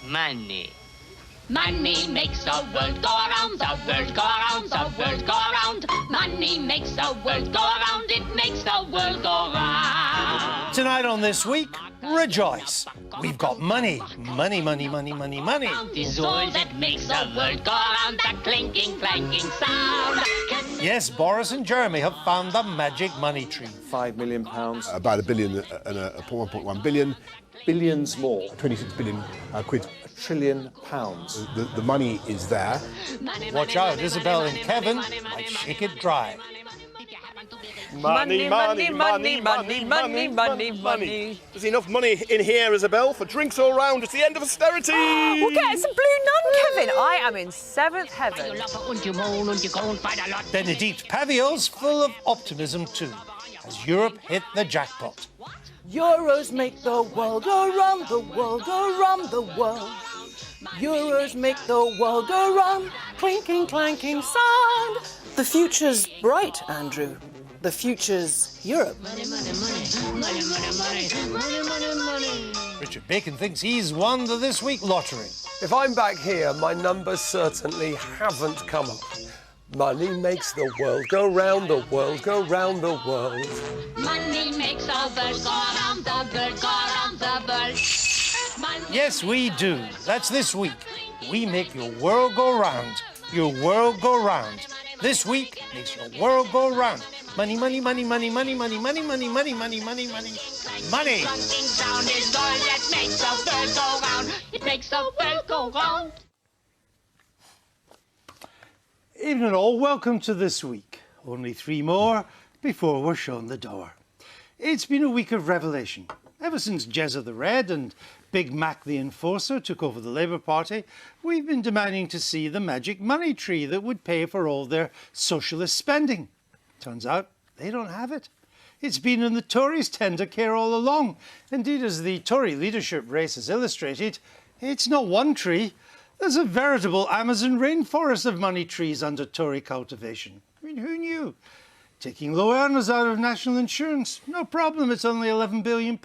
Money. Money makes the world go around, the world go around, the world go around. Money makes the world go around, it makes the world go round. Tonight on This Week, rejoice. We've got money. Money, money, money, money, money. Is all that makes the world go around, the clinking, clanking sound. Yes, Boris and Jeremy have found the magic money tree. £5 million. About £1 billion and a 1.1 billion. Billions more. 26 billion quid. £1 trillion. The money is there. Watch out, Isabel and Kevin might shake it dry. Money, money, money, money, money, money, money. There's enough money in here, Isabel, for drinks all round. It's the end of austerity. We'll get some Blue Nun, Kevin. I am in seventh heaven. Benedict Pavio's full of optimism too, as Europe hit the jackpot. Euros make the world go round, the world go round, the world. Euros make the world go round, clinking, clanking sound. The future's bright, Andrew. The future's Europe. Richard Bacon thinks he's won the This Week lottery. If I'm back here, my numbers certainly haven't come up. Money makes the world go round, the world go round, the world. Money makes the world go around, the world go around, the world. Yes, we do. That's This Week. We make your world go round. Your world go round. This Week makes your world go round. Money, money, money, money, money, money, money, money, money, money, money, money, money. Clanking sound is all that makes the world go round. It makes the world go round. Evening all, welcome to This Week. Only 3 more before we're shown the door. It's been a week of revelation. Ever since Jezza the Red and Big Mac the Enforcer took over the Labour Party, we've been demanding to see the magic money tree that would pay for all their socialist spending. Turns out they don't have it. It's been in the Tories' tender care all along. Indeed, as the Tory leadership race has illustrated, it's not one tree. There's a veritable Amazon rainforest of money trees under Tory cultivation. I mean, who knew? Taking low earners out of national insurance, no problem, it's only £11 billion.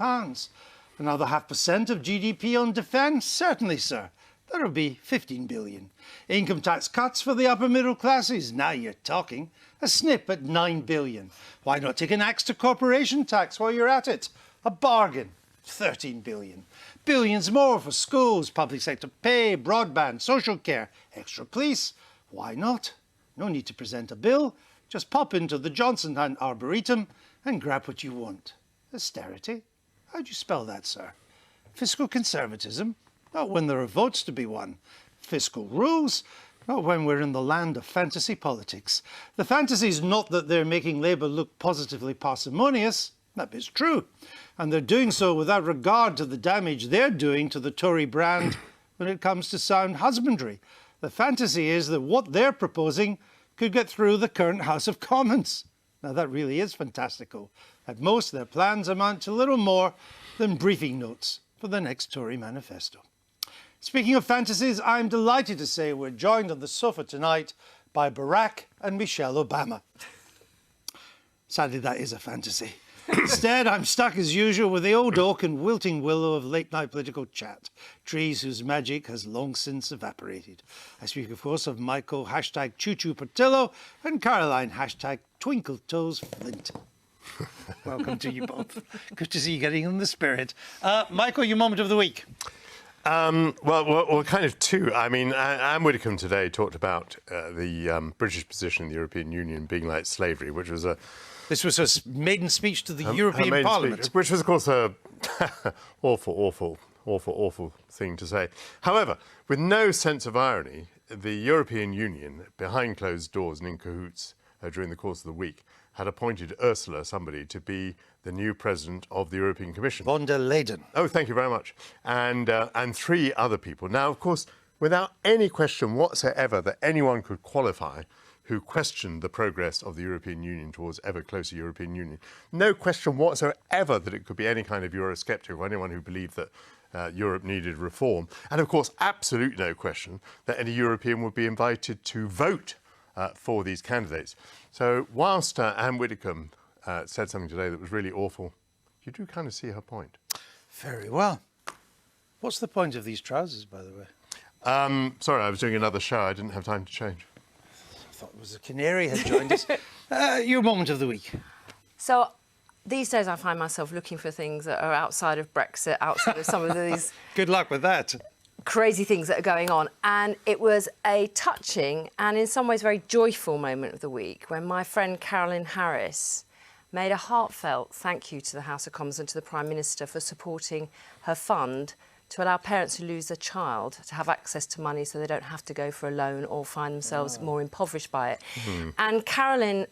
Another 0.5% of GDP on defence, certainly, sir. That'll be 15 billion. Income tax cuts for the upper middle classes, now you're talking. A snip at 9 billion. Why not take an axe to corporation tax while you're at it? A bargain, 13 billion. Billions more for schools, public sector pay, broadband, social care, extra police. Why not? No need to present a bill. Just pop into the Johnson Hunt Arboretum and grab what you want. Austerity? How'd you spell that, sir? Fiscal conservatism? Not when there are votes to be won. Fiscal rules? Not when we're in the land of fantasy politics. The fantasy's not that they're making Labour look positively parsimonious. That is true. And they're doing so without regard to the damage they're doing to the Tory brand when it comes to sound husbandry. The fantasy is that what they're proposing could get through the current House of Commons. Now that really is fantastical. At most, their plans amount to little more than briefing notes for the next Tory manifesto. Speaking of fantasies, I'm delighted to say we're joined on the sofa tonight by Barack and Michelle Obama. Sadly, that is a fantasy. Instead, I'm stuck as usual with the old oak and wilting willow of late-night political chat, trees whose magic has long since evaporated. I speak, of course, of Michael #Choo-Choo Portillo and Caroline #Twinkletoes-Flint. Welcome to you both. Good to see you getting in the spirit. Michael, your moment of the week. Well, kind of two. I mean, Anne Widdecombe today talked about the British position in the European Union being like slavery, which was a... This was her maiden speech to the European Parliament. Speech, which was, of course, a awful thing to say. However, with no sense of irony, the European Union, behind closed doors and in cahoots during the course of the week, had appointed Ursula, somebody, to be the new president of the European Commission. Von der Leyen. Oh, thank you very much. And 3 other people. Now, of course, without any question whatsoever that anyone could qualify who questioned the progress of the European Union towards ever closer European Union. No question whatsoever that it could be any kind of Eurosceptic or anyone who believed that Europe needed reform. And, of course, absolutely no question that any European would be invited to vote for these candidates. So whilst Anne Widdecombe said something today that was really awful, you do kind of see her point. Very well. What's the point of these trousers, by the way? Sorry, I was doing another show. I didn't have time to change. I thought it was a canary had joined us. Your moment of the week. So these days I find myself looking for things that are outside of Brexit, outside of some of these Good luck with that. crazy things that are going on. And it was a touching and in some ways very joyful moment of the week when my friend Carolyn Harris made a heartfelt thank you to the House of Commons and to the Prime Minister for supporting her fund to allow parents who lose a child to have access to money so they don't have to go for a loan or find themselves more impoverished by it. And Carolyn,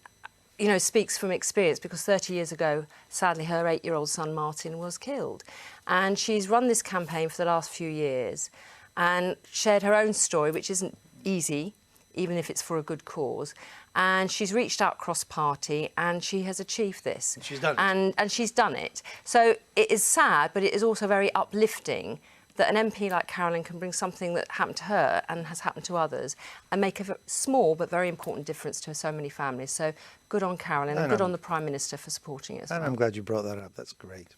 you know, speaks from experience because 30 years ago, sadly, her 8-year-old son Martin was killed. And she's run this campaign for the last few years and shared her own story, which isn't easy, even if it's for a good cause. And she's reached out cross-party and she has achieved this. And she's done it. And she's done it. So it is sad, but it is also very uplifting that an MP like Carolyn can bring something that happened to her and has happened to others and make a small but very important difference to so many families. So good on Carolyn and good on the Prime Minister for supporting it as well. And I'm glad you brought that up. That's great.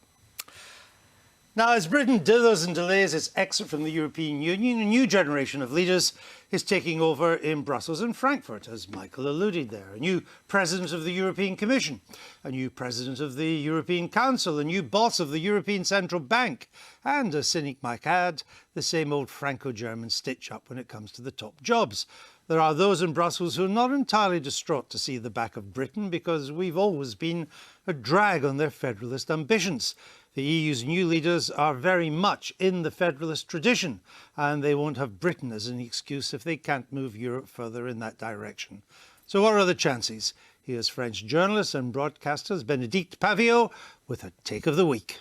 Now, as Britain dithers and delays its exit from the European Union, a new generation of leaders is taking over in Brussels and Frankfurt, as Michael alluded there. A new president of the European Commission, a new president of the European Council, a new boss of the European Central Bank, and, as cynic might add, the same old Franco-German stitch-up when it comes to the top jobs. There are those in Brussels who are not entirely distraught to see the back of Britain because we've always been a drag on their federalist ambitions. The EU's new leaders are very much in the federalist tradition, and they won't have Britain as an excuse if they can't move Europe further in that direction. So what are the chances? Here's French journalist and broadcaster Bénédicte Paviot with a take of the week.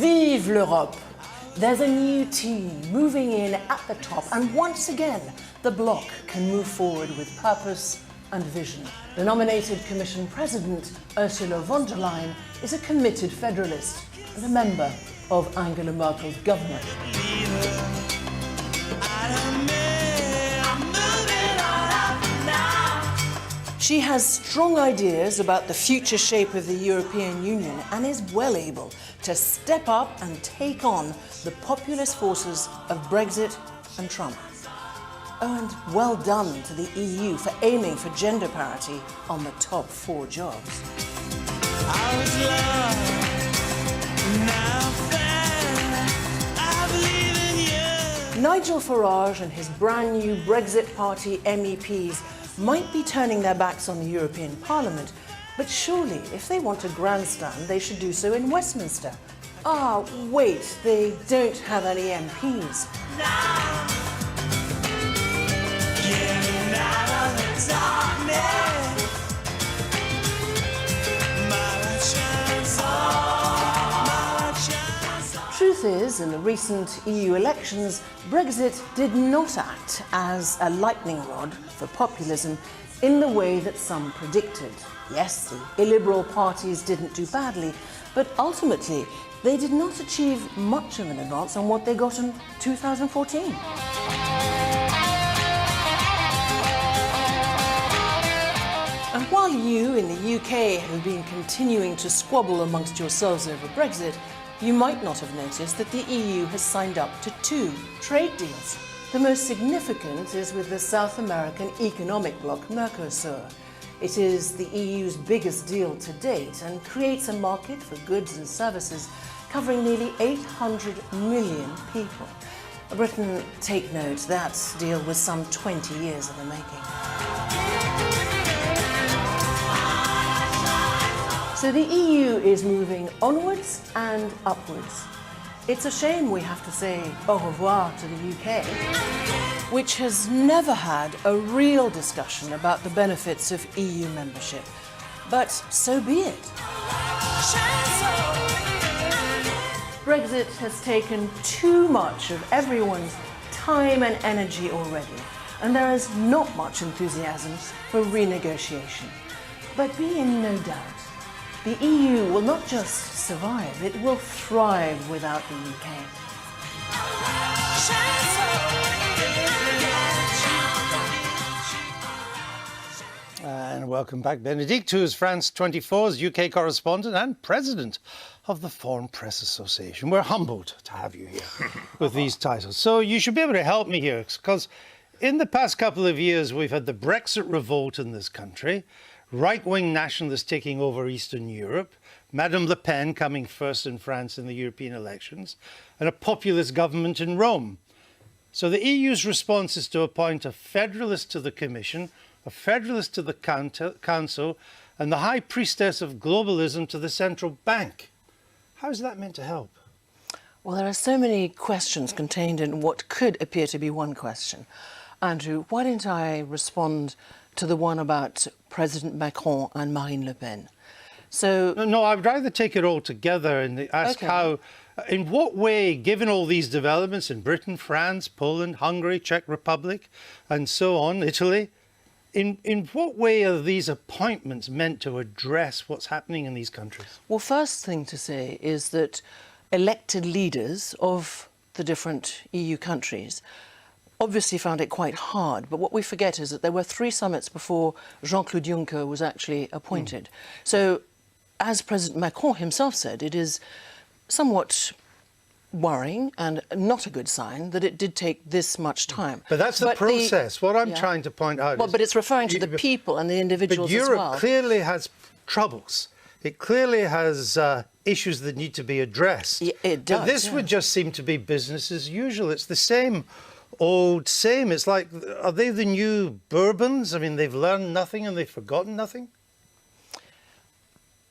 Vive l'Europe! There's a new team moving in at the top, and once again, the bloc can move forward with purpose and vision. The nominated Commission President, Ursula von der Leyen, is a committed federalist and a member of Angela Merkel's government. She has strong ideas about the future shape of the European Union and is well able to step up and take on the populist forces of Brexit and Trump. Oh, and well done to the EU for aiming for gender parity on the top 4 jobs. Nigel Farage and his brand new Brexit Party MEPs might be turning their backs on the European Parliament, but surely if they want a grandstand, they should do so in Westminster. Ah, wait, they don't have any MPs. Truth is, in the recent EU elections, Brexit did not act as a lightning rod for populism in the way that some predicted. Yes, the illiberal parties didn't do badly, but ultimately they did not achieve much of an advance on what they got in 2014. And while you in the UK have been continuing to squabble amongst yourselves over Brexit, you might not have noticed that the EU has signed up to 2 trade deals. The most significant is with the South American economic bloc Mercosur. It is the EU's biggest deal to date and creates a market for goods and services covering nearly 800 million people. Britain, take note, that deal was some 20 years in the making. So the EU is moving onwards and upwards. It's a shame we have to say au revoir to the UK, which has never had a real discussion about the benefits of EU membership. But so be it. Brexit has taken too much of everyone's time and energy already, and there is not much enthusiasm for renegotiation. But be in no doubt. the EU will not just survive, it will thrive without the UK. And welcome back, Benedict, who is France 24's UK correspondent and president of the Foreign Press Association. We're humbled to have you here with these titles. So you should be able to help me here, because in the past couple of years, we've had the Brexit revolt in this country, right-wing nationalists taking over Eastern Europe, Madame Le Pen coming first in France in the European elections, and a populist government in Rome. So the EU's response is to appoint a federalist to the Commission, a federalist to the Council, and the high priestess of globalism to the central bank. How is that meant to help? Well, there are so many questions contained in what could appear to be one question. Andrew, why don't I respond to the one about President Macron and Marine Le Pen? So, No, I'd rather take it all together and ask how, in what way, given all these developments in Britain, France, Poland, Hungary, Czech Republic, and so on, Italy, in what way are these appointments meant to address what's happening in these countries? well, first thing to say is that elected leaders of the different EU countries obviously found it quite hard. But what we forget is that there were 3 summits before Jean-Claude Juncker was actually appointed. So, as President Macron himself said, it is somewhat worrying and not a good sign that it did take this much time. But that's the process. What I'm trying to point out Well, is... but it's referring to the people and the individuals as well. But Europe clearly has troubles. It clearly has issues that need to be addressed. It does, But this would just seem to be business as usual. It's the same old same. It's like, are they the new Bourbons? I mean, they've learned nothing and they've forgotten nothing?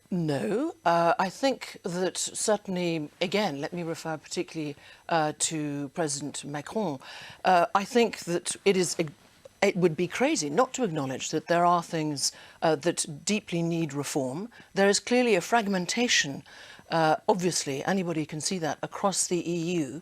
No, I think that certainly, again, let me refer particularly to President Macron. I think that it would be crazy not to acknowledge that there are things that deeply need reform. There is clearly a fragmentation, obviously, anybody can see that, across the EU.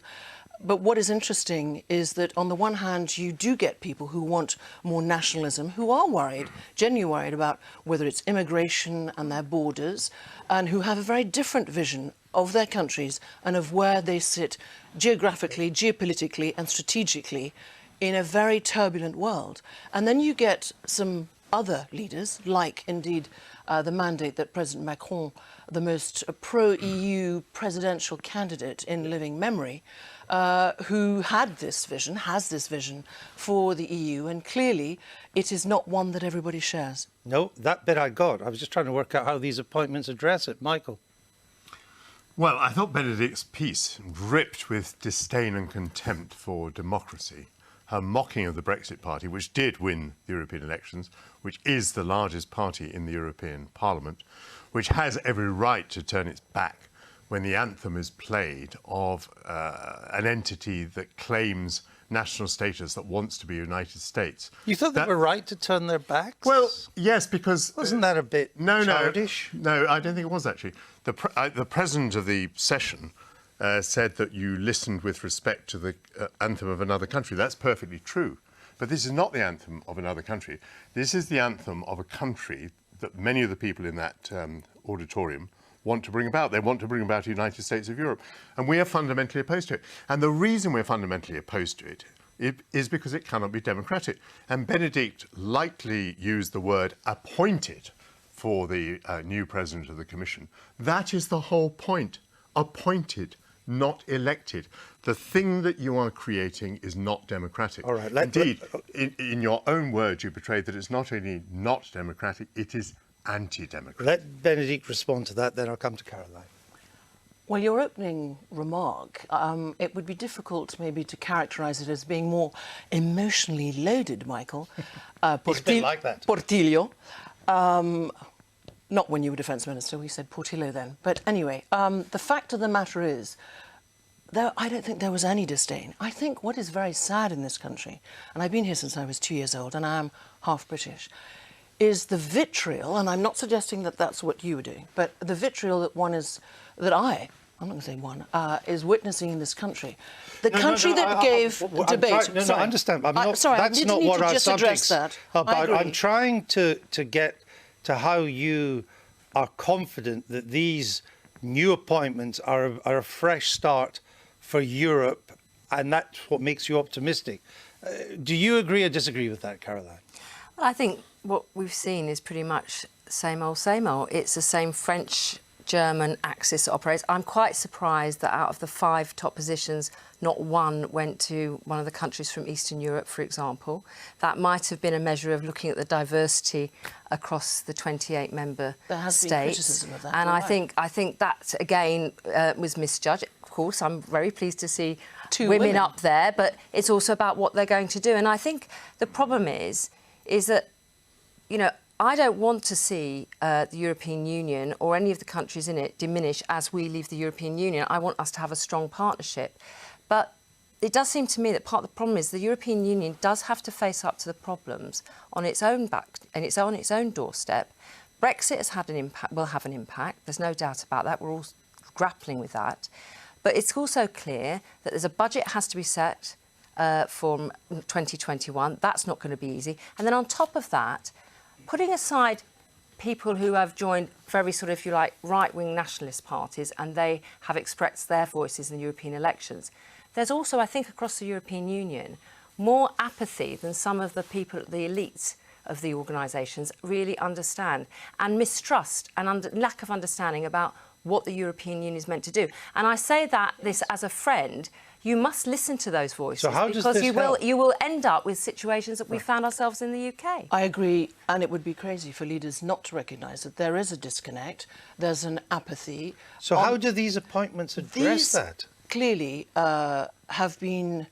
But what is interesting is that on the one hand, you do get people who want more nationalism, who are worried, genuinely worried about whether it's immigration and their borders, and who have a very different vision of their countries and of where they sit geographically, geopolitically and strategically in a very turbulent world. And then you get some other leaders, like indeed the mandate that President Macron, the most pro-EU presidential candidate in living memory, who has this vision for the EU, and clearly it is not one that everybody shares. No, that bit I got. I was just trying to work out how these appointments address it. Michael? Well, I thought Benedict's piece, dripped with disdain and contempt for democracy, her mocking of the Brexit Party, which did win the European elections, which is the largest party in the European Parliament, which has every right to turn its back when the anthem is played of an entity that claims national status, that wants to be United States. You thought they were right to turn their backs? Well, yes, because... Wasn't that a bit childish? No, I don't think it was, actually. The president of the session said that you listened with respect to the anthem of another country. That's perfectly true. But this is not the anthem of another country. This is the anthem of a country that many of the people in that auditorium want to bring about. They want to bring about a United States of Europe. And we are fundamentally opposed to it. And the reason we're fundamentally opposed to it is because it cannot be democratic. And Benedict lightly used the word appointed for the new president of the Commission. That is the whole point. Appointed, not elected. The thing that you are creating is not democratic. All right. Indeed, in your own words, you betrayed that it's not only not democratic, it is anti-democratic. Let Benedict respond to that, then I'll come to Caroline. Well, your opening remark, it would be difficult maybe to characterise it as being more emotionally loaded, Michael. He's a bit like that. Portillo. Not when you were Defence Minister, we said Portillo then. But anyway, the fact of the matter is, I don't think there was any disdain. I think what is very sad in this country, and I've been here since I was 2 years old and I am half British, is the vitriol, and I'm not suggesting that that's what you were doing, but the vitriol that I'm not going to say one, is witnessing in this country. The country that gave debate... I understand. That's not what our subject's about. I'm trying to get to how you are confident that these new appointments are a fresh start for Europe, and that's what makes you optimistic. Do you agree or disagree with that, Caroline? Well, I think what we've seen is pretty much same old, same old. It's the same French-German axis that operates. I'm quite surprised that out of the 5 top positions, not one went to one of the countries from Eastern Europe, for example. That might have been a measure of looking at the diversity across the 28 member There has states. been criticism of that. And you're I think that, again, was misjudged. Of course, I'm very pleased to see 2 women up there, but it's also about what they're going to do. And I think the problem is that, you know, I don't want to see the European Union or any of the countries in it diminish as we leave the European Union. I want us to have a strong partnership. But it does seem to me that part of the problem is the European Union does have to face up to the problems on its own back, and it's on its own doorstep. Brexit has had an impact, will have an impact. There's no doubt about that. We're all grappling with that. But it's also clear that there's a budget has to be set from 2021. That's not going to be easy. And then on top of that, putting aside people who have joined very sort of, if you like, right-wing nationalist parties, and they have expressed their voices in the European elections, there's also, I think, across the European Union, more apathy than some of the people, the elites of the organisations really understand, and mistrust and lack of understanding about what the European Union is meant to do. And I say this as a friend. You must listen to those voices, So how does because this you will end up with situations that we found ourselves in the UK. I agree, and it would be crazy for leaders not to recognise that there is a disconnect, there's an apathy. So how do these appointments address that? Clearly have been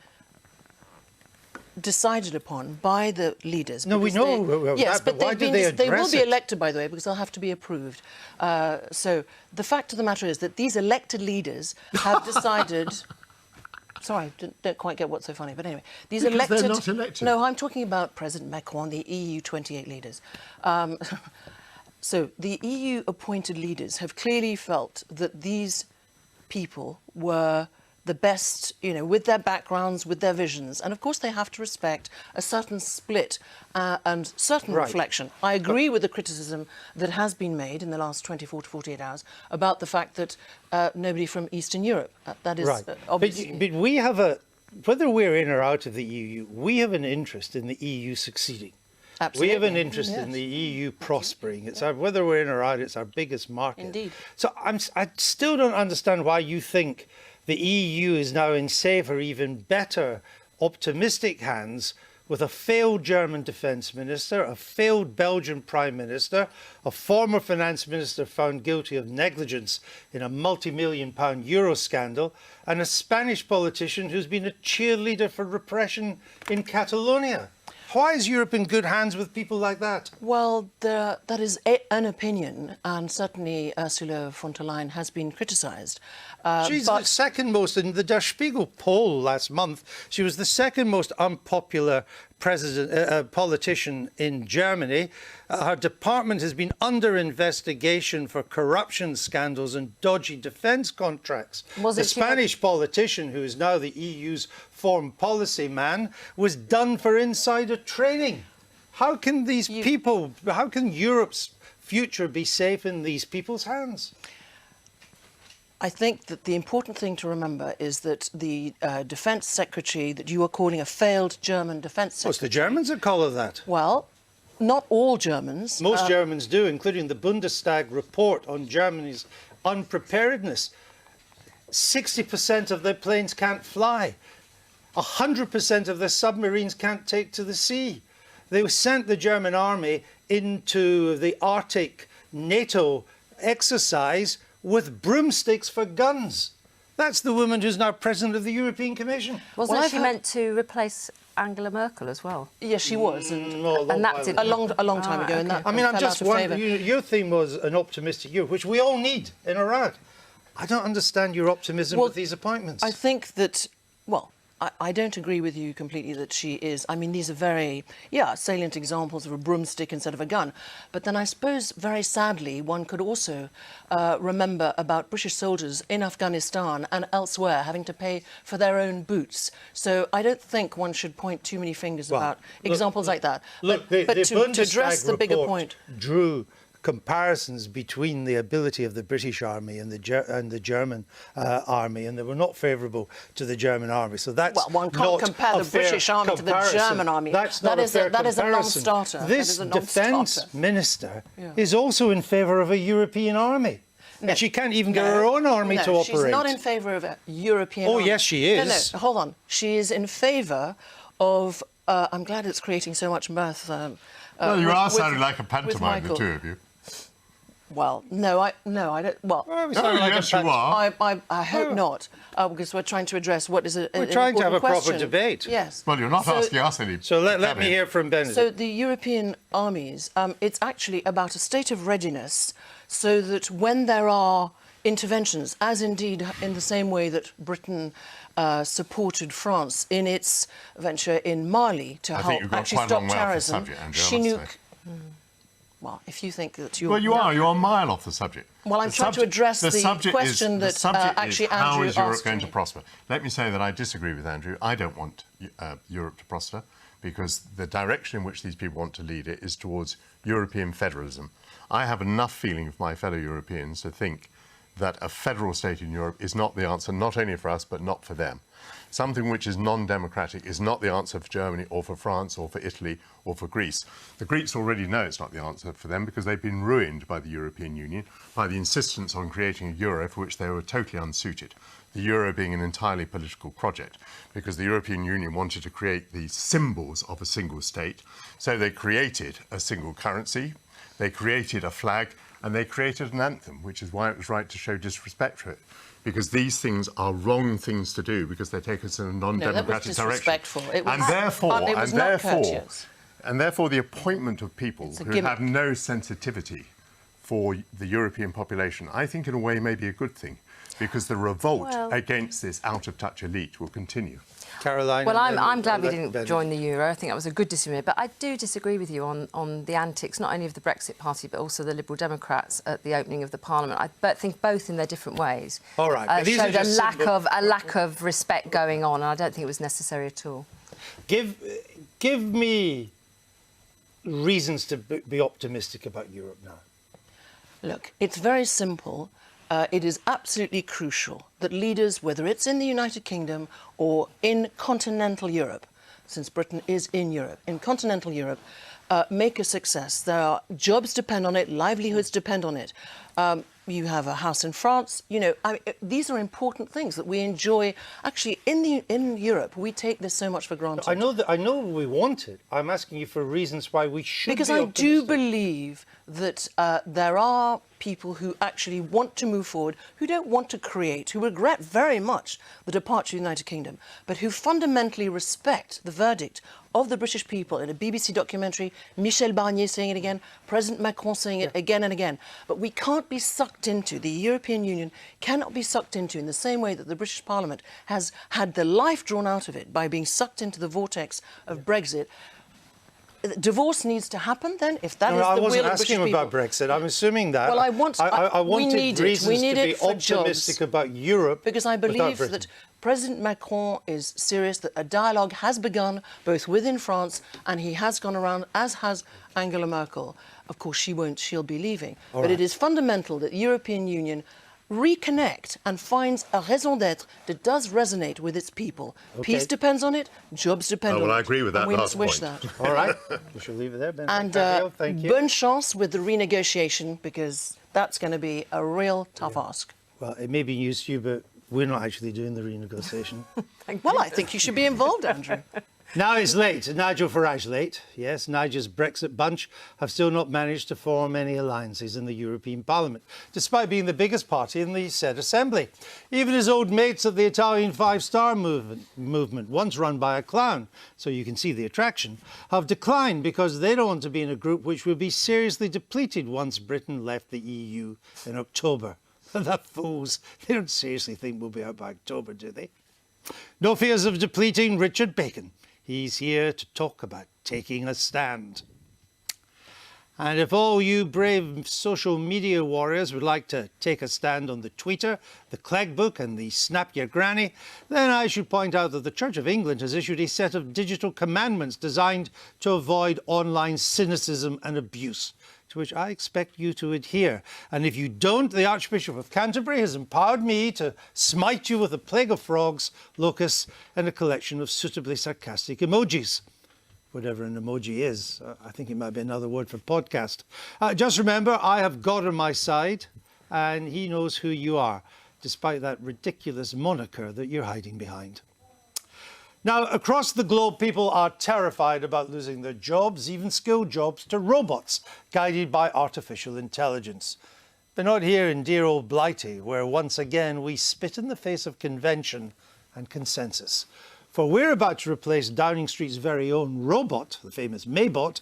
decided upon by the leaders. No, we because know yes, that, but why do they they will address be it? elected, by the way, because they'll have to be approved. So the fact of the matter is that these elected leaders have decided... Sorry, don't quite get what's so funny, but anyway, these Because elected... they're not elected. No, I'm talking about President Macron, the EU 28 leaders. So the EU appointed leaders have clearly felt that these people were the best, you know, with their backgrounds, with their visions. And of course they have to respect a certain split and certain reflection. I agree with the criticism that has been made in the last 24 to 48 hours about the fact that nobody from Eastern Europe, that is obviously... But we have whether we're in or out of the EU, we have an interest in the EU succeeding. Absolutely. We have an interest in the EU prospering. It's whether we're in or out, it's our biggest market. Indeed. So I still don't understand why you think the EU is now in safer, even better, optimistic hands with a failed German defence minister, a failed Belgian prime minister, a former finance minister found guilty of negligence in a multi-million-pound euro scandal, and a Spanish politician who's been a cheerleader for repression in Catalonia. Why is Europe in good hands with people like that? Well, that is an opinion, and certainly Ursula von der Leyen has been criticised. She's the second most, in the Der Spiegel poll last month, she was the second most unpopular politician in Germany. Her department has been under investigation for corruption scandals and dodgy defence contracts. The Spanish politician, who is now the EU's foreign policy man, was done for insider trading. How can these people, how can Europe's future be safe in these people's hands? I think that the important thing to remember is that the defence secretary that you are calling a failed German defence secretary... Well, it's the Germans that call her that. Well, not all Germans. Most Germans do, including the Bundestag report on Germany's unpreparedness. 60% of their planes can't fly. 100% of their submarines can't take to the sea. They sent the German army into the Arctic NATO exercise with broomsticks for guns. That's the woman who's now president of the European Commission. Wasn't she meant to replace Angela Merkel as well? Yes, she was, and that did a long time ago. And that I mean, I'm just wondering. favour. Your theme was an optimistic Europe, which we all need in or out. I don't understand your optimism with these appointments. I think that, well, I don't agree with you completely that she is. I mean, these are very, salient examples of a broomstick instead of a gun. But then I suppose, very sadly, one could also remember about British soldiers in Afghanistan and elsewhere having to pay for their own boots. So I don't think one should point too many fingers about examples like that. Look, but the to address the bigger point... drew comparisons between the ability of the British Army and the German Army, and they were not favourable to the German Army. So that's Well, one can't compare the British Army to the German Army. That's not that is a non-starter. This defence minister is also in favour of a European army. No. And she can't even get her own army to operate. She's not in favour of a European army. Oh, yes, she is. No, hold on. She is in favour of... I'm glad it's creating so much mirth. Well, you are sounding like a pantomime, the two of you. Well, no, I don't. Well, yes, you are. I hope not, because we're trying to address what is we're trying to have a proper debate. Yes. Well, you're not asking us any. So let me hear from Benedict. So the European armies, it's actually about a state of readiness, so that when there are interventions, as indeed in the same way that Britain supported France in its venture in Mali to help actually stop terrorism. Chinook. Well, if you think that you're... Well, you are a mile off the subject. Well, I'm trying to address the question that actually Andrew how is Europe asked going me. to prosper? Let me say that I disagree with Andrew. I don't want Europe to prosper because the direction in which these people want to lead it is towards European federalism. I have enough feeling of my fellow Europeans to think that a federal state in Europe is not the answer, not only for us, but not for them. Something which is non-democratic is not the answer for Germany or for France or for Italy or for Greece. The Greeks already know it's not the answer for them because they've been ruined by the European Union, by the insistence on creating a euro for which they were totally unsuited. The euro being an entirely political project, because the European Union wanted to create the symbols of a single state. So they created a single currency, they created a flag, and they created an anthem, which is why it was right to show disrespect for it. Because these things are wrong things to do because they take us in a non-democratic direction. And therefore the appointment of people who have no sensitivity for the European population, I think in a way may be a good thing, because the revolt against this out-of-touch elite will continue. Caroline? Well, I'm glad we didn't join the euro. I think that was a good decision. But I do disagree with you on the antics, not only of the Brexit Party, but also the Liberal Democrats at the opening of the Parliament. I think both in their different ways. All right. Showed a lack of respect going on, and I don't think it was necessary at all. Give me reasons to be optimistic about Europe now. Look, it's very simple. It is absolutely crucial that leaders, whether it's in the United Kingdom or in continental Europe, since Britain is in Europe, in continental Europe, make a success. There are jobs depend on it, livelihoods depend on it. You have a house in France. You know, these are important things that we enjoy. Actually, in Europe, we take this so much for granted. I know we want it. I'm asking you for reasons why we should. Because I do believe that there are people who actually want to move forward, who don't want to create, who regret very much the departure of the United Kingdom, but who fundamentally respect the verdict of the British people. In a BBC documentary, Michel Barnier saying it again, President Macron saying it again and again. But we can't be sucked into, the European Union cannot be sucked into in the same way that the British Parliament has had the life drawn out of it by being sucked into the vortex of Brexit. Divorce needs to happen then, if that is the will of British people. I wasn't asking about Brexit. I'm assuming that. Well, I wanted reasons to be optimistic about Europe. Because I believe that President Macron is serious, that a dialogue has begun both within France and he has gone around, as has Angela Merkel. Of course, she'll be leaving. But it is fundamental that the European Union reconnect and finds a raison d'être that does resonate with its people. Okay. Peace depends on it, jobs depend on it. Well, I agree with that we last must wish point. that. All right, we shall leave it there, Ben. And thank you. bonne chance with the renegotiation, because that's going to be a real tough ask. Well, it may be news to you, but we're not actually doing the renegotiation. Well, I think you should be involved, Andrew. Now it's late. Nigel Farage late. Yes, Nigel's Brexit bunch have still not managed to form any alliances in the European Parliament, despite being the biggest party in the said assembly. Even his old mates at the Italian Five-Star movement, once run by a clown, so you can see the attraction, have declined because they don't want to be in a group which would be seriously depleted once Britain left the EU in October. The fools. They don't seriously think we'll be out by October, do they? No fears of depleting Richard Bacon. He's here to talk about taking a stand. And if all you brave social media warriors would like to take a stand on the tweeter, the Clegg book and the Snap Your Granny, then I should point out that the Church of England has issued a set of digital commandments designed to avoid online cynicism and abuse. to which I expect you to adhere. And if you don't, the Archbishop of Canterbury has empowered me to smite you with a plague of frogs, locusts, and a collection of suitably sarcastic emojis. Whatever an emoji is. I think it might be another word for podcast. Just remember, I have God on my side, and he knows who you are, despite that ridiculous moniker that you're hiding behind. Now, across the globe, people are terrified about losing their jobs, even skilled jobs, to robots guided by artificial intelligence. But not here in dear old Blighty, where once again we spit in the face of convention and consensus. For we're about to replace Downing Street's very own robot, the famous Maybot,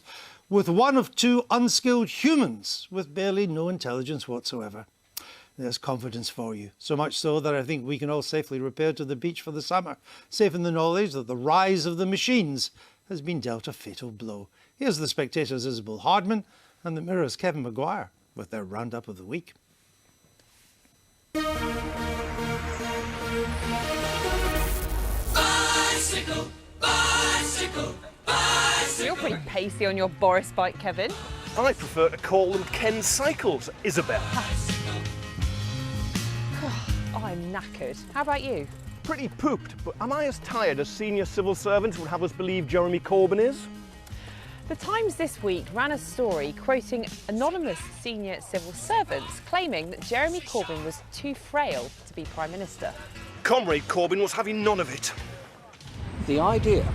with one of two unskilled humans with barely no intelligence whatsoever. There's confidence for you, so much so that I think we can all safely repair to the beach for the summer, safe in the knowledge that the rise of the machines has been dealt a fatal blow. Here's The Spectator's Isabel Hardman and the Mirror's Kevin Maguire with their roundup of the week. Bicycle, bicycle, bicycle. You're pretty pacey on your Boris bike, Kevin. I prefer to call them Ken Cycles, Isabel. I'm knackered. How about you? Pretty pooped, but am I as tired as senior civil servants would have us believe Jeremy Corbyn is? The Times this week ran a story quoting anonymous senior civil servants claiming that Jeremy Corbyn was too frail to be Prime Minister. Comrade Corbyn was having none of it. The idea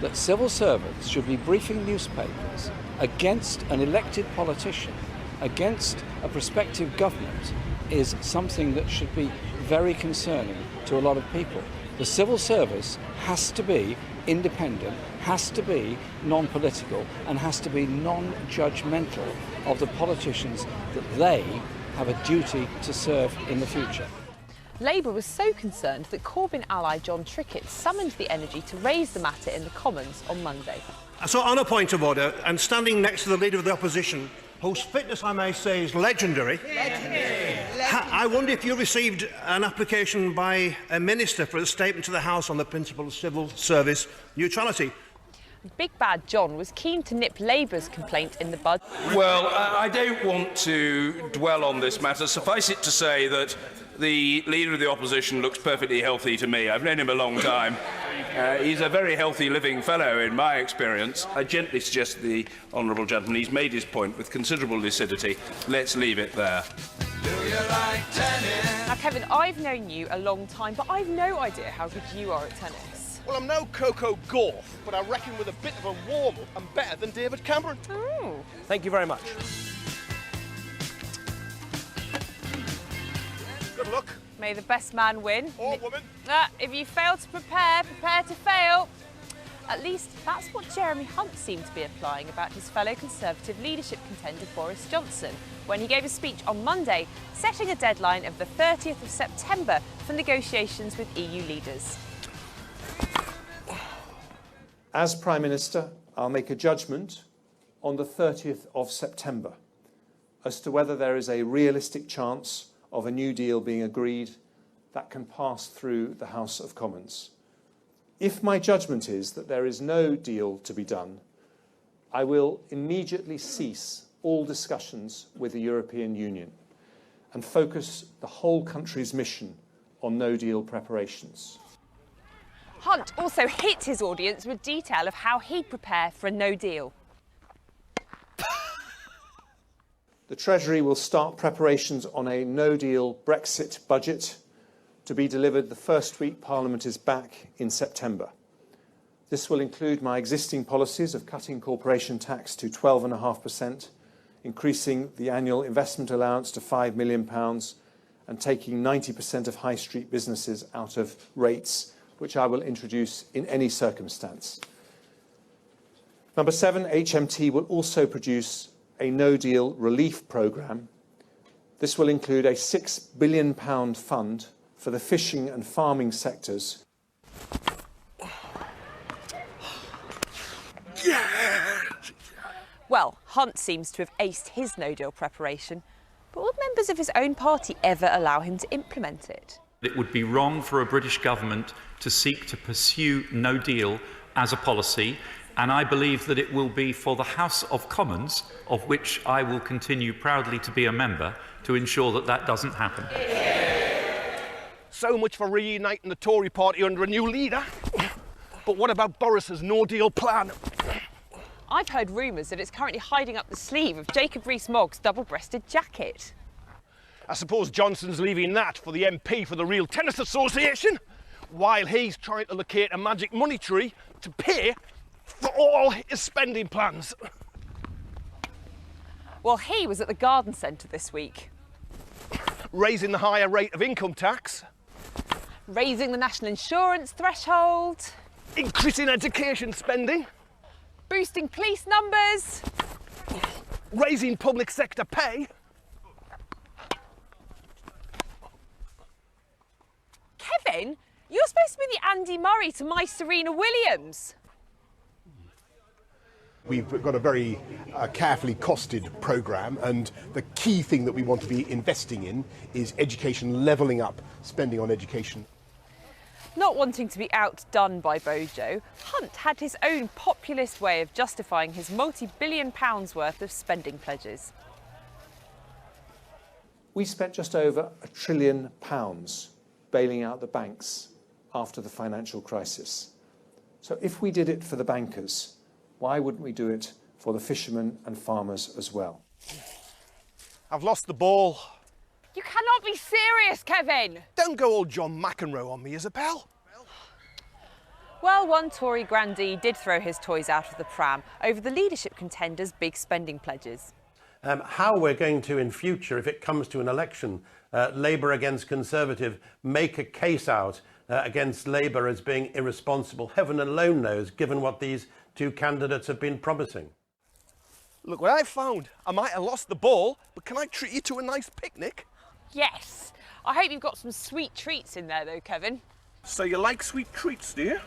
that civil servants should be briefing newspapers against an elected politician, against a prospective government, is something that should be very concerning to a lot of people. The civil service has to be independent, has to be non-political, and has to be non-judgmental of the politicians that they have a duty to serve in the future. Labour was so concerned that Corbyn ally John Trickett summoned the Energy to raise the matter in the Commons on Monday. So, on a point of order, and standing next to the Leader of the Opposition, whose fitness, I may say, is legendary. I wonder if you received an application by a minister for a statement to the House on the principle of civil service neutrality. Big Bad John was keen to nip Labour's complaint in the bud. Well, I don't want to dwell on this matter. Suffice it to say that the Leader of the Opposition looks perfectly healthy to me. I've known him a long time. He's a very healthy living fellow in my experience. I gently suggest to the honourable gentleman he's made his point with considerable lucidity. Let's leave it there. Do you like tennis? Now, Kevin, I've known you a long time, but I've no idea how good you are at tennis. Well, I'm no Coco Gauff, but I reckon with a bit of a warm-up, I'm better than David Cameron. Oh. Thank you very much. Good luck. May the best man win. Or woman. If you fail to prepare, prepare to fail. At least that's what Jeremy Hunt seemed to be applying about his fellow Conservative leadership contender Boris Johnson when he gave a speech on Monday, setting a deadline of the 30th of September for negotiations with EU leaders. As Prime Minister, I'll make a judgment on the 30th of September as to whether there is a realistic chance of a new deal being agreed that can pass through the House of Commons. If my judgment is that there is no deal to be done, I will immediately cease all discussions with the European Union and focus the whole country's mission on no-deal preparations. Hunt also hit his audience with detail of how he'd prepare for a no deal. The Treasury will start preparations on a no-deal Brexit budget to be delivered the first week Parliament is back in September. This will include my existing policies of cutting corporation tax to 12.5%, increasing the annual investment allowance to £5 million, and taking 90% of high street businesses out of rates, which I will introduce in any circumstance. Number 7, HMT will also produce a no-deal relief programme. This will include a £6 billion fund for the fishing and farming sectors. Well, Hunt seems to have aced his no-deal preparation, but will members of his own party ever allow him to implement it? It would be wrong for a British government to seek to pursue no deal as a policy And I believe that it will be for the House of Commons, of which I will continue proudly to be a member, to ensure that that doesn't happen. So much for reuniting the Tory party under a new leader. But what about Boris's no-deal plan? I've heard rumours that it's currently hiding up the sleeve of Jacob Rees-Mogg's double-breasted jacket. I suppose Johnson's leaving that for the MP for the Real Tennis Association, while he's trying to locate a magic money tree to pay for all his spending plans. Well, he was at the garden centre this week. Raising the higher rate of income tax. Raising the national insurance threshold. Increasing education spending. Boosting police numbers. Raising public sector pay. Kevin, you're supposed to be the Andy Murray to my Serena Williams. We've got a very carefully costed programme, and the key thing that we want to be investing in is education, levelling up spending on education. Not wanting to be outdone by Bojo, Hunt had his own populist way of justifying his multi-billion pounds worth of spending pledges. We spent just over £1 trillion bailing out the banks after the financial crisis. So if we did it for the bankers, why wouldn't we do it for the fishermen and farmers as well? I've lost the ball. You cannot be serious, Kevin! Don't go all John McEnroe on me, Isabel. Well, one Tory grandee did throw his toys out of the pram over the leadership contenders' big spending pledges. How we're going to, in future, if it comes to an election, Labour against Conservative, make a case out against Labour as being irresponsible, heaven alone knows, given what these two candidates have been promising. Look what I found. I might have lost the ball, but can I treat you to a nice picnic? Yes. I hope you've got some sweet treats in there, though, Kevin. So you like sweet treats, do you?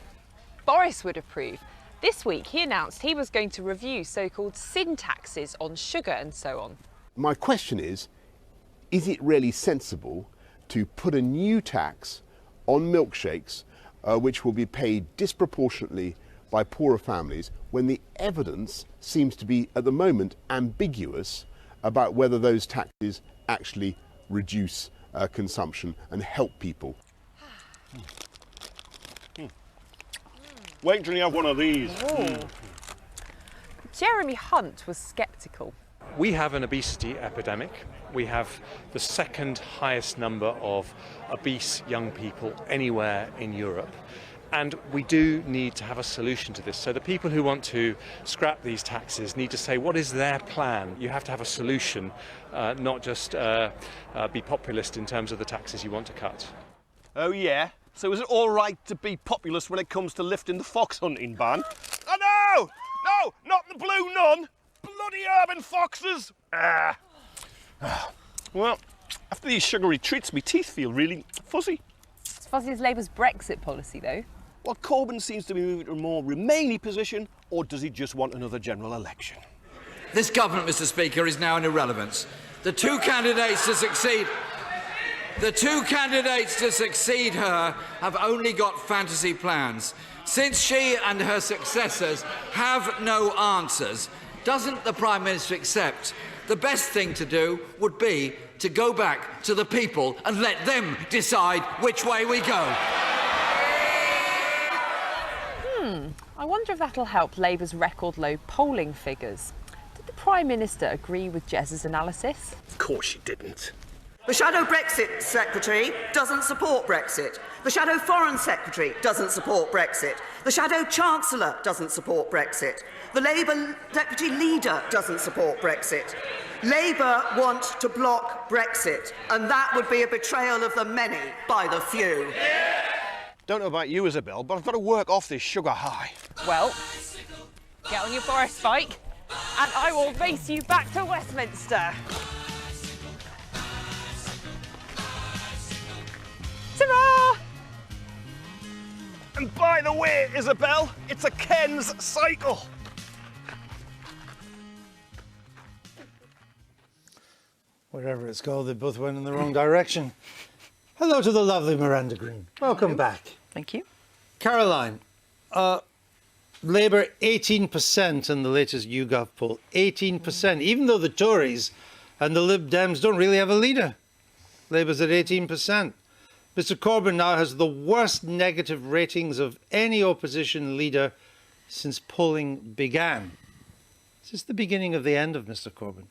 Boris would approve. This week, he announced he was going to review so-called sin taxes on sugar and so on. My question is it really sensible to put a new tax on milkshakes which will be paid disproportionately by poorer families when the evidence seems to be, at the moment, ambiguous about whether those taxes actually reduce consumption and help people? Wait till you have one of these. Jeremy Hunt was sceptical. We have an obesity epidemic. We have the second highest number of obese young people anywhere in Europe. And we do need to have a solution to this. So the people who want to scrap these taxes need to say, what is their plan? You have to have a solution, not just be populist in terms of the taxes you want to cut. Oh, yeah? So is it all right to be populist when it comes to lifting the fox hunting ban? Oh, no! No, not the blue nun! Bloody urban foxes! Well, after these sugary treats, my teeth feel really fuzzy. As fuzzy as Labour's Brexit policy, though. Well, Corbyn seems to be moving to a more Remainy position, or does he just want another general election? This government, Mr. Speaker, is now an irrelevance. The two candidates to succeed her have only got fantasy plans. Since she and her successors have no answers, doesn't the Prime Minister accept the best thing to do would be to go back to the people and let them decide which way we go? I wonder if that'll help Labour's record low polling figures. Did the Prime Minister agree with Jez's analysis? Of course she didn't. The Shadow Brexit Secretary doesn't support Brexit. The Shadow Foreign Secretary doesn't support Brexit. The Shadow Chancellor doesn't support Brexit. The Labour Deputy Leader doesn't support Brexit. Labour want to block Brexit, and that would be a betrayal of the many by the few. Don't know about you, Isabel, but I've got to work off this sugar high. Well, get on your Boris bike, and I will race you back to Westminster. Ta-ra! And by the way, Isabel, it's a Ken's cycle. Whatever it's called, they both went in the wrong direction. Hello to the lovely Miranda Green. Welcome back. Thank you. Caroline, Labour 18% in the latest YouGov poll. 18%, even though the Tories and the Lib Dems don't really have a leader. Labour's at 18%. Mr Corbyn now has the worst negative ratings of any opposition leader since polling began. Is this the beginning of the end of Mr Corbyn?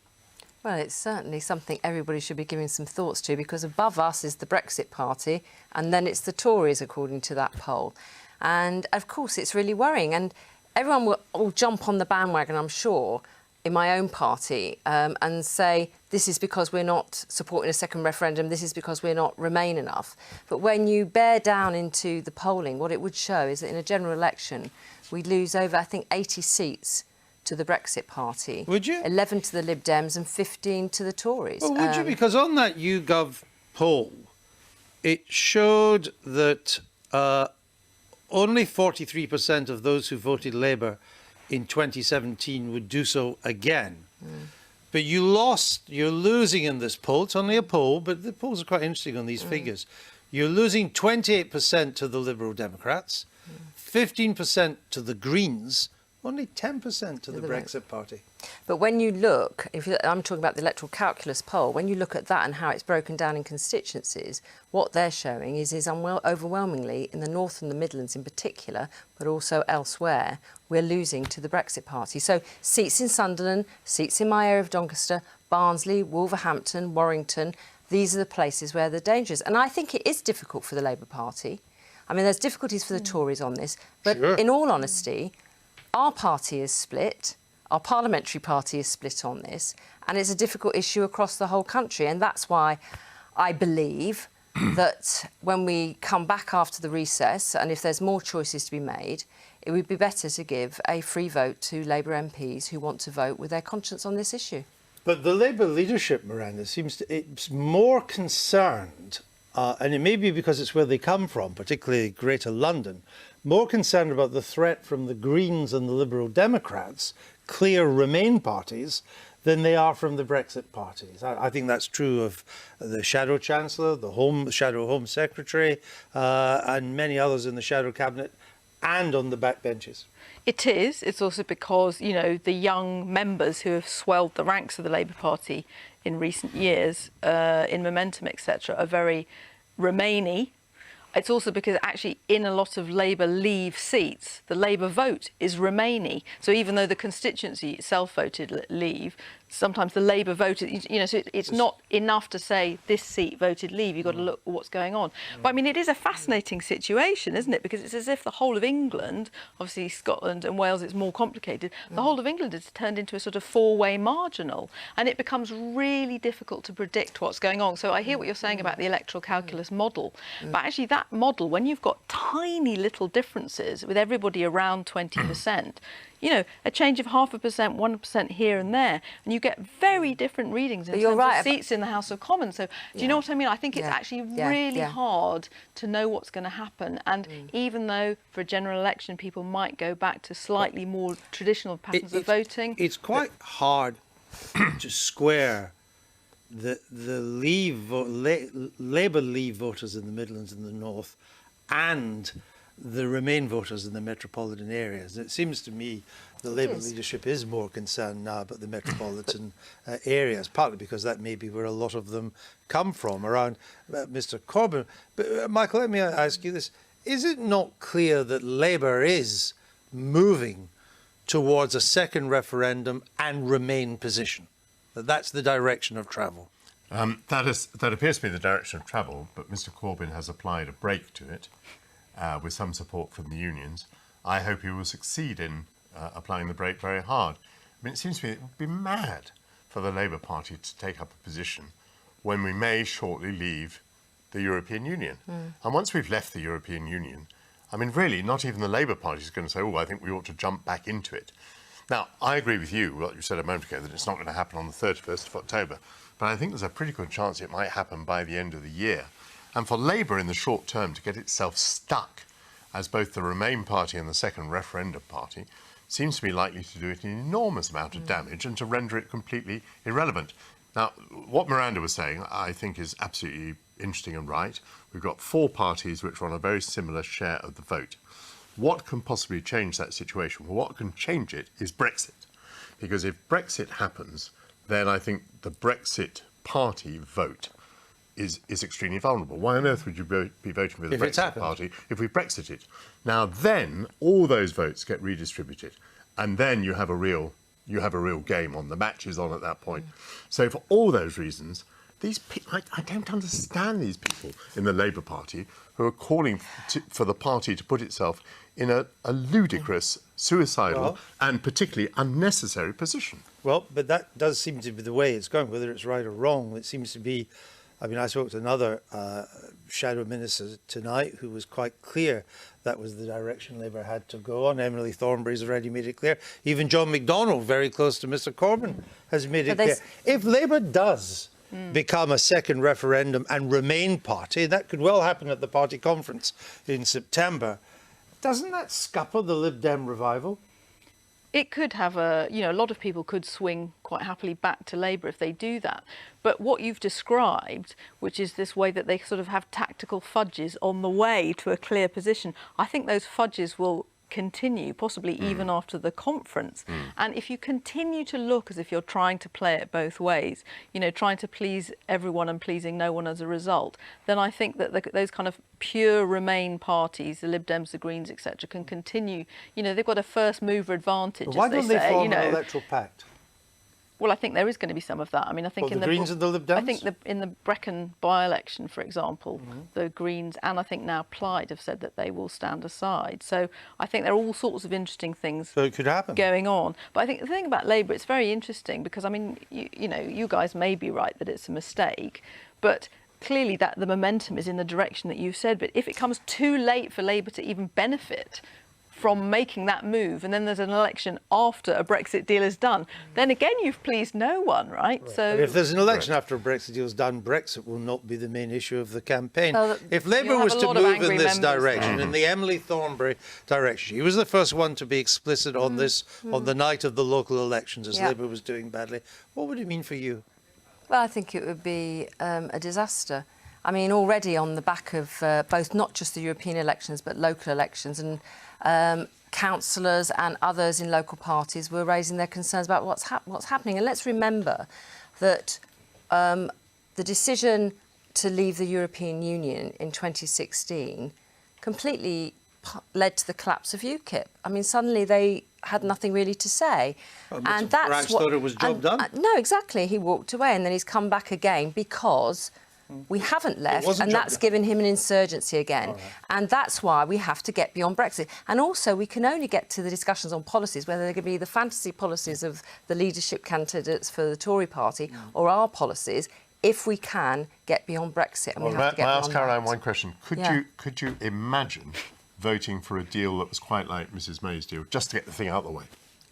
Well, it's certainly something everybody should be giving some thoughts to, because above us is the Brexit Party and then it's the Tories, according to that poll. And, of course, it's really worrying. And everyone will jump on the bandwagon, I'm sure, in my own party and say this is because we're not supporting a second referendum, this is because we're not Remain enough. But when you bear down into the polling, what it would show is that in a general election, we'd lose over, I think, 80 seats to the Brexit Party. Would you? 11 to the Lib Dems and 15 to the Tories. Well, would you? Because on that YouGov poll, it showed that only 43% of those who voted Labour in 2017 would do so again. But you're losing in this poll. It's only a poll, but the polls are quite interesting on these figures. You're losing 28% to the Liberal Democrats, 15% to the Greens, only 10% to the Brexit Party. But when you look, I'm talking about the electoral calculus poll, when you look at that and how it's broken down in constituencies, what they're showing is overwhelmingly, in the North and the Midlands in particular, but also elsewhere, we're losing to the Brexit Party. So seats in Sunderland, seats in my area of Doncaster, Barnsley, Wolverhampton, Warrington, these are the places where the danger is. And I think it is difficult for the Labour Party. I mean, there's difficulties for the Tories on this, but in all honesty, our party is split, our parliamentary party is split on this, and it's a difficult issue across the whole country. And that's why I believe that when we come back after the recess, and if there's more choices to be made, it would be better to give a free vote to Labour MPs who want to vote with their conscience on this issue. But the Labour leadership, Miranda, it's more concerned, and it may be because it's where they come from, particularly Greater London, more concerned about the threat from the Greens and the Liberal Democrats, clear Remain parties, than they are from the Brexit parties. I think that's true of the Shadow Chancellor, the Shadow Home Secretary, and many others in the Shadow Cabinet, and on the backbenches. It is. It's also because, you know, the young members who have swelled the ranks of the Labour Party in recent years, in Momentum, etc., are very Remainy. It's also because actually in a lot of Labour Leave seats, the Labour vote is Remainy. So even though the constituency itself voted Leave, sometimes the Labour voted, you know, so it's not enough to say this seat voted Leave. You've got to look at what's going on. But I mean, it is a fascinating situation, isn't it? Because it's as if the whole of England, obviously Scotland and Wales, it's more complicated. The whole of England is turned into a sort of four-way marginal, and it becomes really difficult to predict what's going on. So I hear what you're saying about the electoral calculus model, but actually that model, when you've got tiny little differences with everybody around 20%, you know, a change of 0.5%, 1% here and there, and you get very different readings in terms of seats in the House of Commons. So do you know what I mean? I think it's actually really hard to know what's going to happen. And even though for a general election people might go back to slightly more traditional patterns of voting, it's quite hard to square the Labour Leave voters in the Midlands and the North and the Remain voters in the metropolitan areas. It seems to me the Labour leadership is more concerned now about the metropolitan areas, partly because that may be where a lot of them come from, around Mr Corbyn. But Michael, let me ask you this. Is it not clear that Labour is moving towards a second referendum and Remain position? That that's the direction of travel? That appears to be the direction of travel, but Mr Corbyn has applied a brake to it. With some support from the unions. I hope he will succeed in applying the brake very hard. I mean, it seems to me it would be mad for the Labour Party to take up a position when we may shortly leave the European Union. And once we've left the European Union, I mean, really, not even the Labour Party is going to say, oh, I think we ought to jump back into it. Now, I agree with you, what you said a moment ago, that it's not going to happen on the 31st of October, but I think there's a pretty good chance it might happen by the end of the year. And for Labour in the short term to get itself stuck as both the Remain party and the second referendum party seems to be likely to do it an enormous amount of damage and to render it completely irrelevant. Now, what Miranda was saying, I think, is absolutely interesting and right. We've got four parties which are on a very similar share of the vote. what can possibly change that situation? Well, what can change it is Brexit. Because if Brexit happens, then I think the Brexit party vote is extremely vulnerable. Why on earth would you be voting for the Brexit party if we Brexited? Now, then all those votes get redistributed, and then you have a real game on. The match is on at that point. So for all those reasons, these people, I don't understand these people in the Labour Party who are calling for the party to put itself in a ludicrous, suicidal and particularly unnecessary position. Well, but that does seem to be the way it's going, whether it's right or wrong. It seems to be, I mean, I spoke to another shadow minister tonight who was quite clear that was the direction Labour had to go on. Emily Thornberry's already made it clear. Even John McDonnell, very close to Mr Corbyn, has made it clear. If Labour does become a second referendum and Remain party, that could well happen at the party conference in September, doesn't that scupper the Lib Dem revival? It could have a lot of people could swing quite happily back to Labour if they do that. But what you've described, which is this way that they sort of have tactical fudges on the way to a clear position, I think those fudges will continue, possibly even after the conference. And if you continue to look as if you're trying to play it both ways, trying to please everyone and pleasing no one as a result, then I think that those kind of pure Remain parties, the Lib Dems, the Greens, etc., can continue. They've got a first mover advantage. But why don't they form an electoral pact? Well, I think there is going to be some of that. I mean, I think in the Greens and the Lib Dems? I think in the Brecon by-election, for example, the Greens and I think now Plaid have said that they will stand aside. So I think there are all sorts of interesting things it could happen. Going on. But I think the thing about Labour, it's very interesting because, I mean, you guys may be right that it's a mistake, but clearly that the momentum is in the direction that you've said. But if it comes too late for Labour to even benefit from making that move, and then there's an election after a Brexit deal is done, then again you've pleased no one, right? So if there's an election after a Brexit deal is done, Brexit will not be the main issue of the campaign. If Labour was to move in this direction, in the Emily Thornberry direction, she was the first one to be explicit on this on the night of the local elections as Labour was doing badly. What would it mean for you? Well, I think it would be a disaster. I mean, already on the back of both not just the European elections but local elections, and councillors and others in local parties were raising their concerns about what's happening. And let's remember that the decision to leave the European Union in 2016 completely led to the collapse of UKIP. I mean, suddenly they had nothing really to say. And that's what thought it was job done. No, exactly. He walked away and then he's come back again because we haven't left, and that's given him an insurgency again. And that's why we have to get beyond Brexit. And also, we can only get to the discussions on policies, whether they're going to be the fantasy policies of the leadership candidates for the Tory party or our policies, if we can get beyond Brexit. And we have to get may I beyond ask Caroline that. one question? Could you imagine voting for a deal that was quite like Mrs May's deal, just to get the thing out of the way?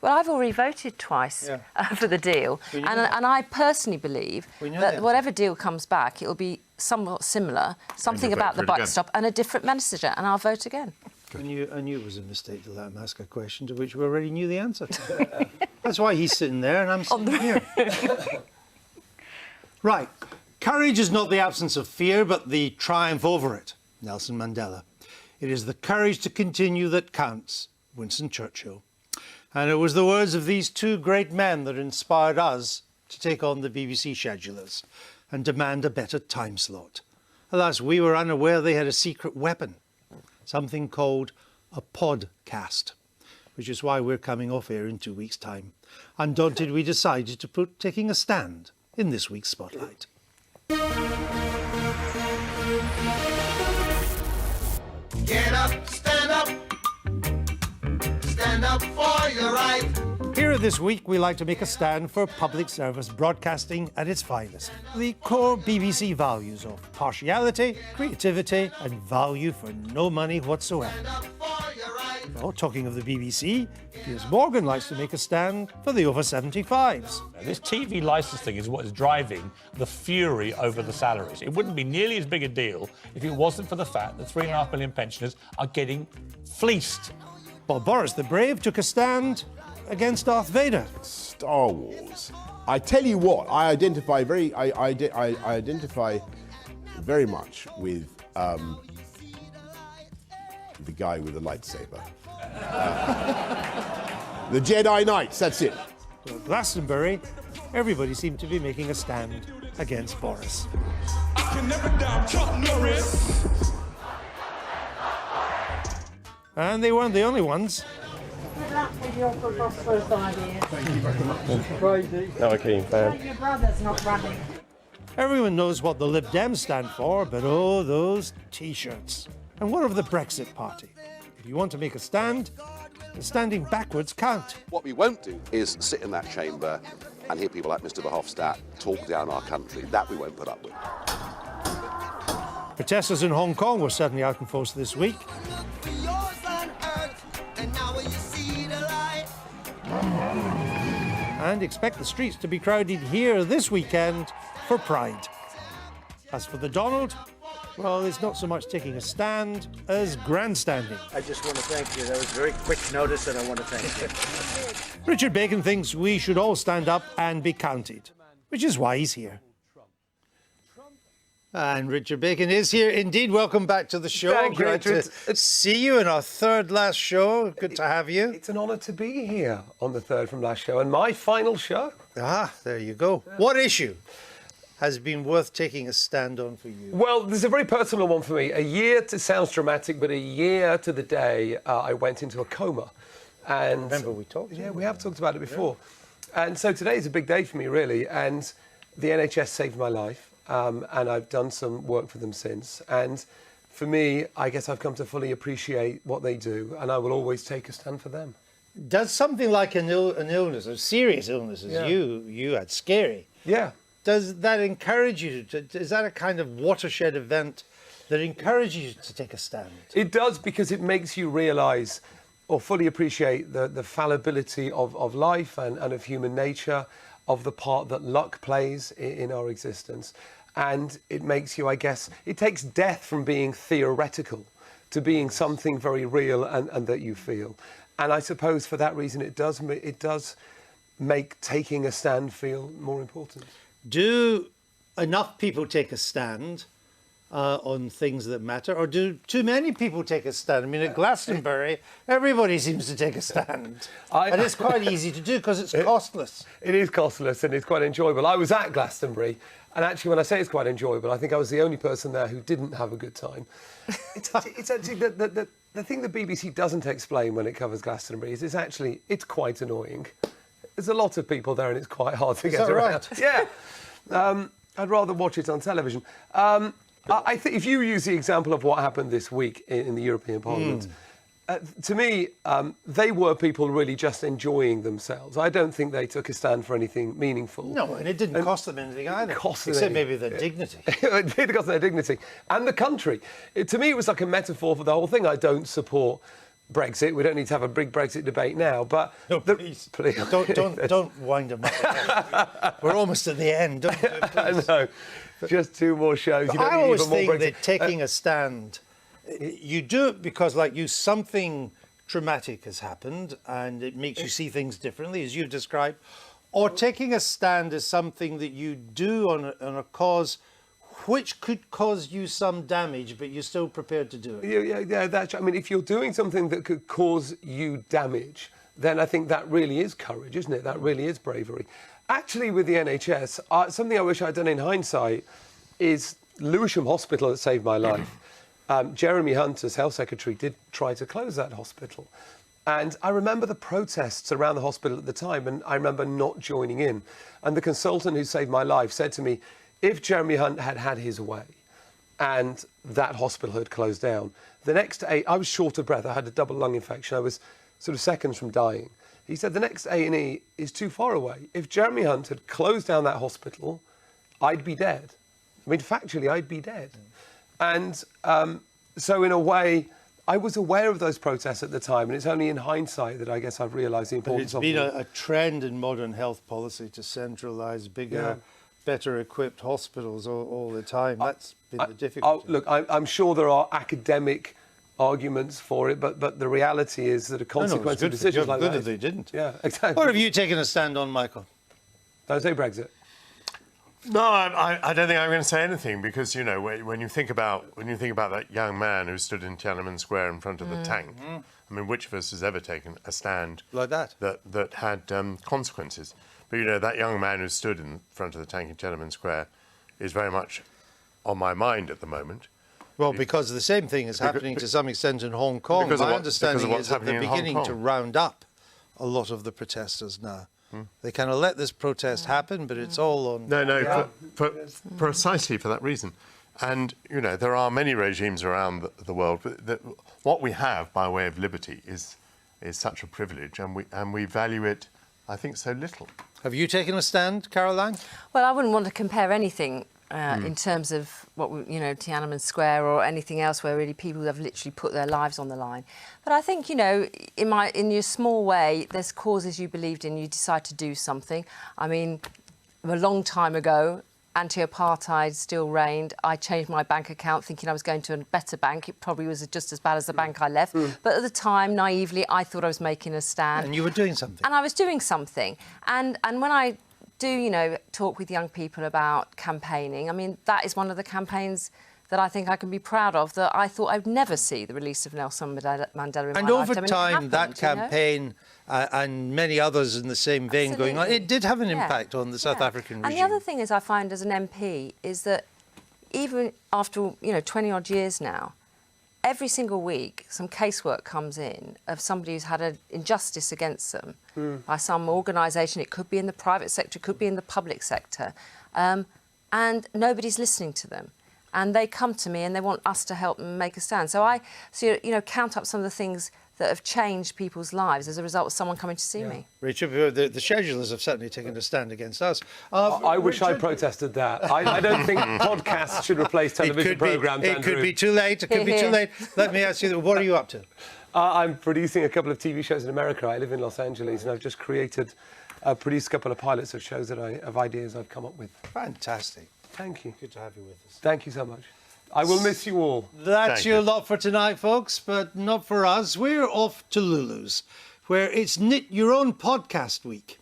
Well, I've already voted twice for the deal, and I personally believe that whatever deal comes back, it will be somewhat similar, something about the backstop and a different message, and I'll vote again. I knew it was a mistake to let him ask a question to which we already knew the answer. That's why he's sitting there and I'm sitting here. Right. Courage is not the absence of fear, but the triumph over it. Nelson Mandela. It is the courage to continue that counts. Winston Churchill. And it was the words of these two great men that inspired us to take on the BBC schedulers and demand a better time slot. Alas, we were unaware they had a secret weapon, something called a podcast, which is why we're coming off air in 2 weeks' time. Undaunted, we decided to put taking a stand in this week's Spotlight. Get up, stand up. Stand up for your right. Here this week, we like to make a stand for public service broadcasting at its finest. The core BBC values of partiality, creativity and value for no money whatsoever. Well, talking of the BBC, Piers Morgan likes to make a stand for the over 75s. This TV licence thing is what is driving the fury over the salaries. It wouldn't be nearly as big a deal if it wasn't for the fact that 3.5 million pensioners are getting fleeced. Bob Boris the Brave took a stand against Darth Vader. Star Wars. I tell you what, I identify very much with the guy with the lightsaber. The Jedi Knights, that's it. Well, Glastonbury, everybody seemed to be making a stand against Boris. I can never doubt Chuck Norris. And they weren't the only ones. Good luck with your preposterous idea. Thank you very much. Crazy. No, Keen fan. Your brother's not running. Everyone knows what the Lib Dems stand for, but oh, those T-shirts. And what of the Brexit Party? If you want to make a stand, the standing backwards count. What we won't do is sit in that chamber and hear people like Mr Verhofstadt talk down our country. That we won't put up with. Protesters in Hong Kong were certainly out in force this week. And expect the streets to be crowded here this weekend for Pride. As for the Donald, well, it's not so much taking a stand as grandstanding. I just want to thank you. That was very quick notice, and I want to thank you. Richard Bacon thinks we should all stand up and be counted, which is why he's here. And Richard Bacon is here indeed. Welcome back to the show. Thank you, Great Richard. to see you in our third last show. Good to have you. It's an honour to be here on the third from last show and my final show. Ah, there you go. What issue has been worth taking a stand on for you? Well, there's a very personal one for me. Sounds dramatic, but a year to the day I went into a coma. And remember we talked? Yeah, we have talked about it before. Yeah. And so today is a big day for me, really. And the NHS saved my life. And I've done some work for them since. And for me, I guess I've come to fully appreciate what they do, and I will always take a stand for them. Does something like an illness, a serious illness as you had, scary? Yeah. Does that encourage you? Is that a kind of watershed event that encourages you to take a stand? It does, because it makes you realise or fully appreciate the fallibility of life and of human nature, of the part that luck plays in our existence. And it makes you, I guess, it takes death from being theoretical to being something very real and that you feel. And I suppose for that reason it does make taking a stand feel more important. Do enough people take a stand on things that matter, or do too many people take a stand? I mean, at Glastonbury, everybody seems to take a stand. And it's quite easy to do because it's costless. It is costless and it's quite enjoyable. I was at Glastonbury, and actually when I say it's quite enjoyable, I think I was the only person there who didn't have a good time. It's actually the thing the BBC doesn't explain when it covers Glastonbury is it's quite annoying. There's a lot of people there and it's quite hard to get around. Right? Yeah. I'd rather watch it on television. I think if you use the example of what happened this week in the European Parliament, to me, they were people really just enjoying themselves. I don't think they took a stand for anything meaningful. No, and it didn't cost them anything either. Except maybe their dignity. It did cost their dignity. And the country. To me, it was like a metaphor for the whole thing. I don't support Brexit. We don't need to have a big Brexit debate now, but... No, please. Don't wind them up. We're almost at the end. Don't do it, please. No, just two more shows. You don't I need always even more think Brexit. that taking a stand, you do it because, like you, something traumatic has happened and it makes you see things differently, as you've described, or taking a stand is something that you do on a cause which could cause you some damage, but you're still prepared to do it. Yeah, that's... I mean, if you're doing something that could cause you damage, then I think that really is courage, isn't it? That really is bravery. Actually, with the NHS, something I wish I'd done in hindsight is Lewisham Hospital that saved my life. Jeremy Hunt, as Health Secretary, did try to close that hospital. And I remember the protests around the hospital at the time, and I remember not joining in. And the consultant who saved my life said to me, if Jeremy Hunt had had his way and that hospital had closed down, the next day, I was short of breath. I had a double lung infection. I was sort of seconds from dying. He said, the next A&E is too far away. If Jeremy Hunt had closed down that hospital, I'd be dead. I mean, factually, I'd be dead. And so in a way, I was aware of those protests at the time, and it's only in hindsight that I guess I've realised the importance of them. It's been a trend in modern health policy to centralise bigger, better equipped hospitals all the time. That's been the difficulty. Look, I'm sure there are academic arguments for it, but the reality is that a consequence of decisions like that... Good if they didn't. Yeah, exactly. What have you taken a stand on, Michael? Don't say Brexit. No, I don't think I'm going to say anything because when you think about that young man who stood in Tiananmen Square in front of the tank, I mean, which of us has ever taken a stand like that that had consequences? But that young man who stood in front of the tank in Tiananmen Square is very much on my mind at the moment. Well, because the same thing is happening to some extent in Hong Kong. My understanding is that they're beginning to round up a lot of the protesters now. They kind of let this protest happen, but it's all on... No, precisely for that reason. And, there are many regimes around the world, but what we have by way of liberty is such a privilege, and we value it, I think, so little. Have you taken a stand, Caroline? Well, I wouldn't want to compare anything in terms of Tiananmen Square or anything else where really people have literally put their lives on the line. But I think, in your small way, there's causes you believed in, you decide to do something. I mean, a long time ago, anti-apartheid still reigned. I changed my bank account thinking I was going to a better bank. It probably was just as bad as the bank I left. But at the time, naively, I thought I was making a stand. And you were doing something. And I was doing something. And when I do, talk with young people about campaigning, I mean, that is one of the campaigns that I think I can be proud of, that I thought I'd never see the release of Nelson Mandela in my and over lifetime. time, that campaign and many others in the same vein going on, it did have an impact on the South African regime. And the other thing is I find as an MP is that even after, 20 odd years now, every single week some casework comes in of somebody who's had an injustice against them by some organisation. It could be in the private sector, it could be in the public sector, and nobody's listening to them. And they come to me and they want us to help them make a stand. So I count up some of the things that have changed people's lives as a result of someone coming to see me. Richard, the schedulers have certainly taken a stand against us. I wish I protested that. I don't think podcasts should replace television programmes. It could be too late. It could be too late. Let me ask you, what are you up to? I'm producing a couple of TV shows in America. I live in Los Angeles, and I've just produced a couple of pilots of shows of ideas I've come up with. Fantastic. Thank you. Good to have you with us. Thank you so much. I will miss you all. That's your lot for tonight, folks, but not for us. We're off to Lulu's, where it's Knit Your Own Podcast Week.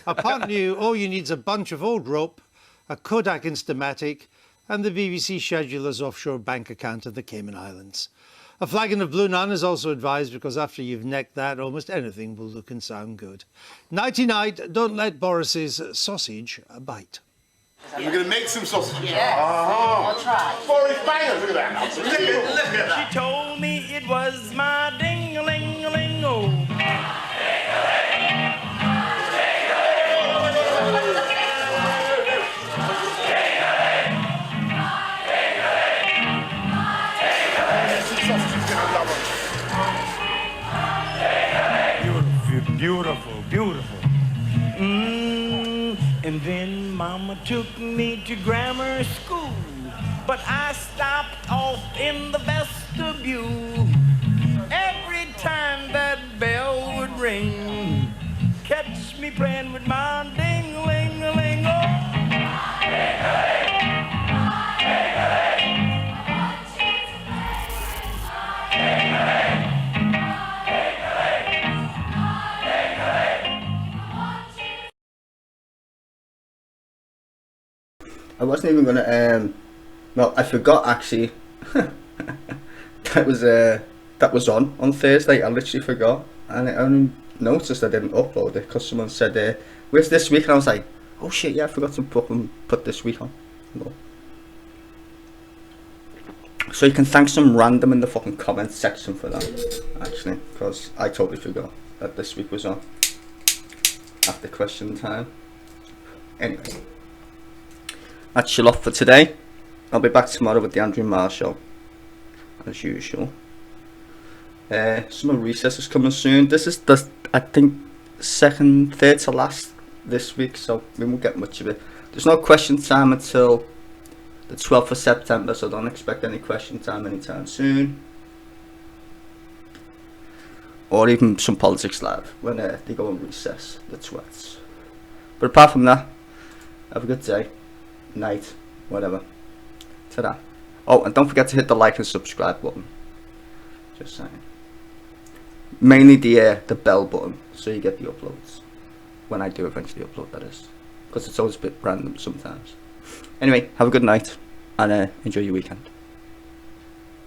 Apparently, all you need is a bunch of old rope, a Kodak Instamatic, and the BBC scheduler's offshore bank account of the Cayman Islands. A flagon of Blue Nun is also advised because after you've necked that, almost anything will look and sound good. Nighty-night, don't let Boris's sausage bite. We're going to make some sausages. Yes. I'll try. Boris bangers, look at that. Look at that. She told me it was my ding-a-ling-a-ling-o. Beautiful, beautiful. And then Mama took me to grammar school, but I stopped off in the vestibule. Every time that bell would ring, catch me playing with my ding-a-ling-a-ling-o. I wasn't even gonna. Well, I forgot actually. that was on Thursday. I literally forgot, and I only noticed I didn't upload it because someone said, "Where's this week?" And I was like, "Oh shit, yeah, I forgot to put this week on." No. So you can thank some random in the fucking comment section for that, actually, because I totally forgot that this week was on after question time. Anyway. That's your lot for today. I'll be back tomorrow with the Andrew Marr Show, as usual. Summer recess is coming soon. This is the, I think, third to last this week, so we won't get much of it. There's no question time until the 12th of September, so don't expect any question time anytime soon. Or even some Politics Live when they go on recess, the twats. But apart from that, have a good day. Night, whatever. Ta-da. Oh, and don't forget to hit the like and subscribe button. Just saying. Mainly the bell button, so you get the uploads. When I do eventually upload, that is. Because it's always a bit random sometimes. Anyway, have a good night and enjoy your weekend.